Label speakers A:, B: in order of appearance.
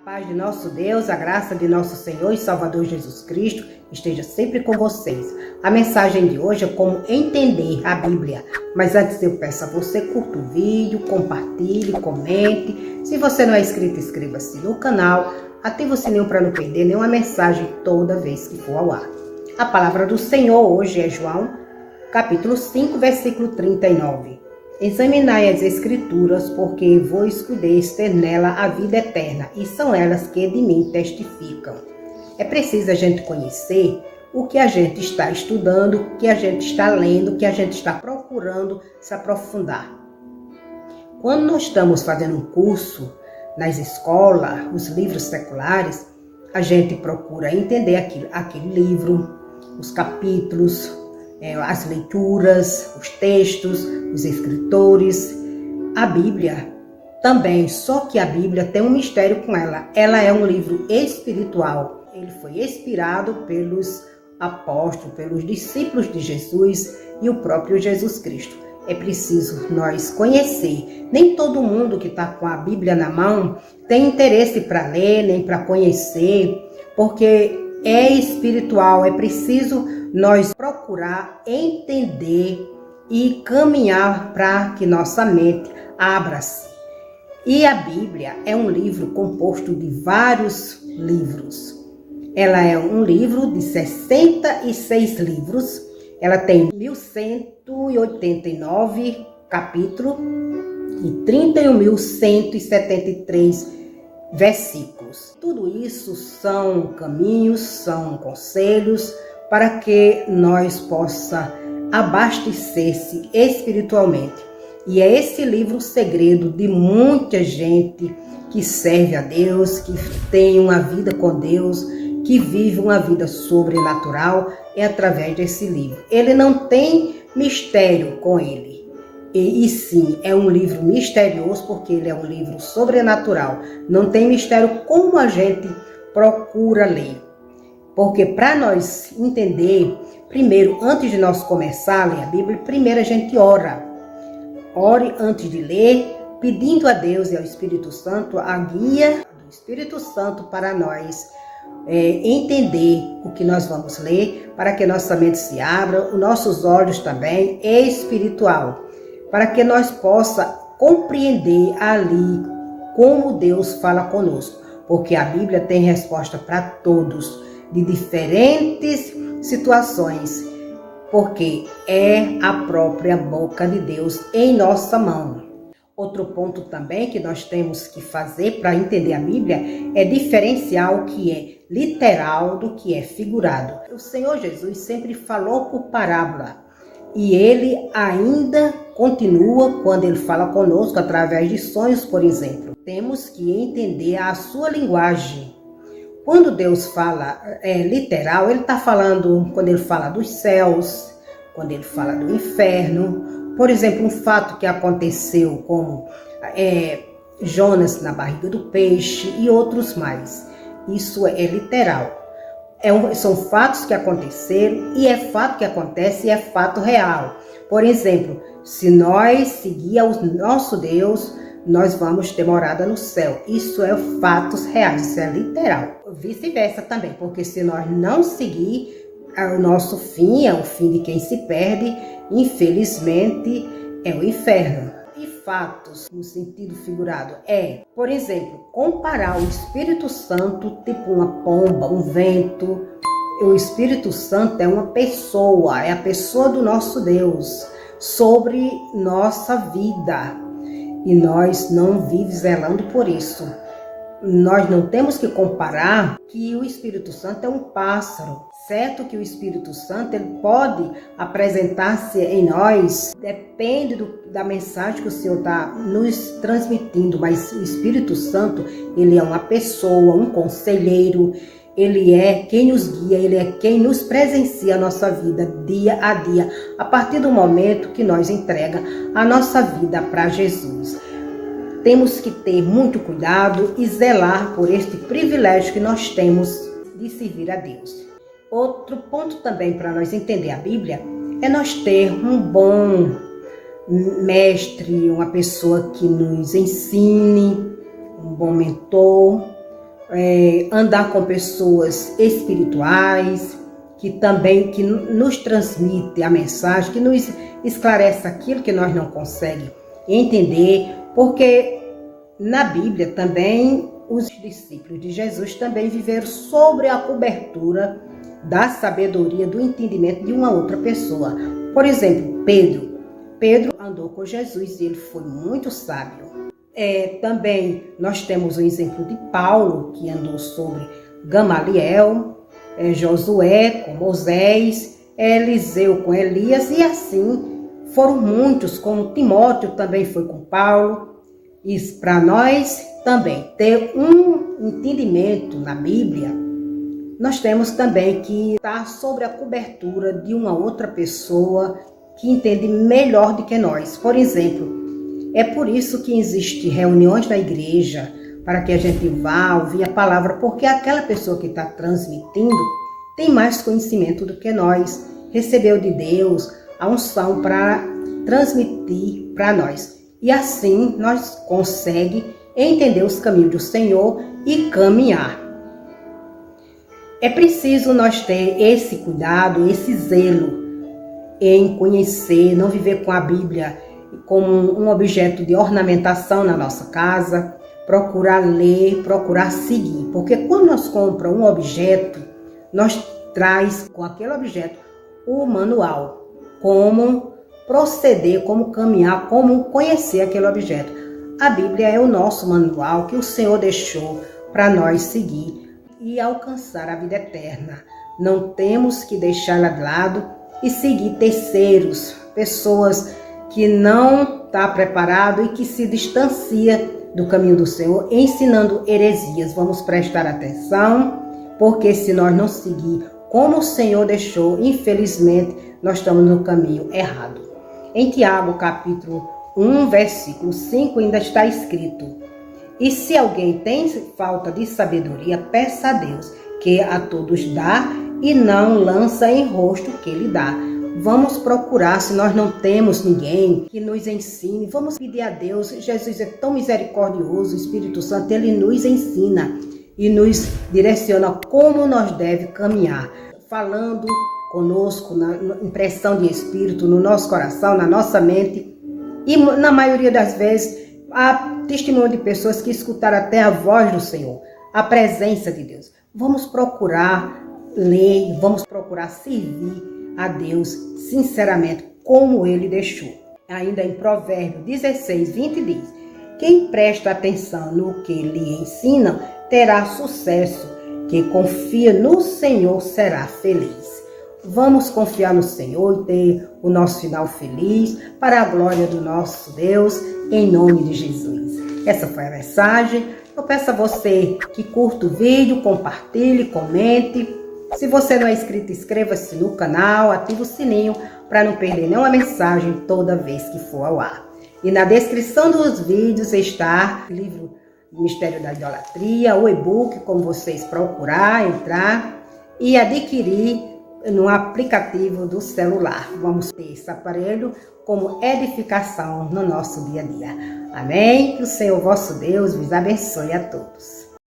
A: paz de nosso Deus, a graça de nosso Senhor e Salvador Jesus Cristo esteja sempre com vocês. A mensagem de hoje é como entender a Bíblia. Mas antes eu peço a você, curta o vídeo, compartilhe, comente. Se você não é inscrito, inscreva-se no canal. Ative o sininho para não perder nenhuma mensagem toda vez que for ao ar. A palavra do Senhor hoje é João, capítulo 5, versículo 39. Examinai as Escrituras, porque vos podeis ter nela a vida eterna, e são elas que de mim testificam. É preciso a gente conhecer o que a gente está estudando, o que a gente está lendo, o que a gente está procurando se aprofundar. Quando nós estamos fazendo um curso nas escolas, os livros seculares, a gente procura entender aquele livro, os capítulos, as leituras, os textos, os escritores, a Bíblia também, só que a Bíblia tem um mistério com ela. Ela é um livro espiritual. Ele foi inspirado pelos apóstolos, pelos discípulos de Jesus e o próprio Jesus Cristo. É preciso nós conhecer. Nem todo mundo que está com a Bíblia na mão tem interesse para ler, nem para conhecer, porque é espiritual. É preciso nós procurar entender e caminhar para que nossa mente abra-se. E a Bíblia é um livro composto de vários livros. Ela é um livro de 66 livros. Ela tem 1189 capítulos e 31.173 versículos. Tudo isso são caminhos, são conselhos para que nós possa abastecer-se espiritualmente. E é esse livro o segredo de muita gente que serve a Deus, que tem uma vida com Deus, que vive uma vida sobrenatural, é através desse livro. Ele não tem mistério com ele. E sim, é um livro misterioso porque ele é um livro sobrenatural. Não tem mistério como a gente procura ler. Porque para nós entender, primeiro, antes de nós começar a ler a Bíblia, primeiro a gente ora. Ore antes de ler, pedindo a Deus e ao Espírito Santo a guia do Espírito Santo para nós entender o que nós vamos ler, para que nossa mente se abra, os nossos olhos também, espiritual, para que nós possa compreender ali como Deus fala conosco, porque a Bíblia tem resposta para todos, de diferentes situações, porque é a própria boca de Deus em nossa mão. Outro ponto também que nós temos que fazer para entender a Bíblia é diferenciar o que é literal do que é figurado. O Senhor Jesus sempre falou por parábola e Ele ainda continua quando Ele fala conosco através de sonhos, por exemplo. Temos que entender a sua linguagem. Quando Deus fala literal, Ele está falando quando Ele fala dos céus, quando Ele fala do inferno. Por exemplo, um fato que aconteceu como Jonas na barriga do peixe e outros mais. Isso é literal. São fatos que aconteceram e é fato que acontece e é fato real. Por exemplo, se nós seguir o nosso Deus, nós vamos ter morada no céu. Isso é fatos reais, isso é literal. Vice-versa também, porque se nós não seguir, o nosso fim é o fim de quem se perde, infelizmente é o inferno. E fatos, no sentido figurado, por exemplo, comparar o Espírito Santo tipo uma pomba, um vento. O Espírito Santo é uma pessoa, é a pessoa do nosso Deus sobre nossa vida. E nós não vivemos zelando por isso. Nós não temos que comparar que o Espírito Santo é um pássaro. Certo que o Espírito Santo ele pode apresentar-se em nós, depende da mensagem que o Senhor está nos transmitindo, mas o Espírito Santo ele é uma pessoa, um conselheiro, ele é quem nos guia, ele é quem nos presencia a nossa vida dia a dia, a partir do momento que nós entrega a nossa vida para Jesus. Temos que ter muito cuidado e zelar por este privilégio que nós temos de servir a Deus. Outro ponto também para nós entender a Bíblia é nós ter um bom mestre, uma pessoa que nos ensine, um bom mentor, andar com pessoas espirituais, que nos transmite a mensagem, que nos esclarece aquilo que nós não conseguimos entender, porque na Bíblia também os discípulos de Jesus também viveram sobre a cobertura da sabedoria, do entendimento de uma outra pessoa. Por exemplo, Pedro andou com Jesus e ele foi muito sábio. Também nós temos o exemplo de Paulo, que andou sobre Gamaliel, Josué com Moisés, Eliseu com Elias, e assim foram muitos, como Timóteo também foi com Paulo. E para nós também ter um entendimento na Bíblia, nós temos também que estar sobre a cobertura de uma outra pessoa que entende melhor do que nós. Por exemplo, é por isso que existem reuniões na igreja, para que a gente vá ouvir a palavra, porque aquela pessoa que está transmitindo tem mais conhecimento do que nós, recebeu de Deus a unção para transmitir para nós. E assim nós conseguimos entender os caminhos do Senhor e caminhar. É preciso nós ter esse cuidado, esse zelo em conhecer, não viver com a Bíblia como um objeto de ornamentação na nossa casa, procurar ler, procurar seguir. Porque quando nós compramos um objeto, nós traz com aquele objeto o manual, como proceder, como caminhar, como conhecer aquele objeto. A Bíblia é o nosso manual que o Senhor deixou para nós seguir e alcançar a vida eterna. Não temos que deixá-la de lado e seguir terceiros, pessoas que não estão preparadas e que se distancia do caminho do Senhor, ensinando heresias. Vamos prestar atenção, porque se nós não seguir como o Senhor deixou, infelizmente, nós estamos no caminho errado. Em Tiago, capítulo 1, versículo 5, ainda está escrito: e se alguém tem falta de sabedoria, peça a Deus, que a todos dá e não lança em rosto o que lhe dá. Vamos procurar, se nós não temos ninguém que nos ensine, vamos pedir a Deus. Jesus é tão misericordioso, o Espírito Santo, ele nos ensina e nos direciona como nós devemos caminhar, falando conosco, na impressão de Espírito, no nosso coração, na nossa mente. E na maioria das vezes, há testemunho de pessoas que escutaram até a voz do Senhor, a presença de Deus. Vamos procurar ler, vamos procurar servir a Deus sinceramente, como Ele deixou. Ainda em Provérbios 16, 20 diz: quem presta atenção no que lhe ensinam terá sucesso, quem confia no Senhor será feliz. Vamos confiar no Senhor e ter o nosso final feliz, para a glória do nosso Deus, em nome de Jesus. Essa foi a mensagem. Eu peço a você que curta o vídeo, compartilhe, comente. Se você não é inscrito, inscreva-se no canal, ative o sininho para não perder nenhuma mensagem toda vez que for ao ar. E na descrição dos vídeos está o livro Mistério da Idolatria, o e-book, como vocês procurar, entrar e adquirir no aplicativo do celular. Vamos ter esse aparelho como edificação no nosso dia a dia. Amém? Que o Senhor vosso Deus vos abençoe a todos.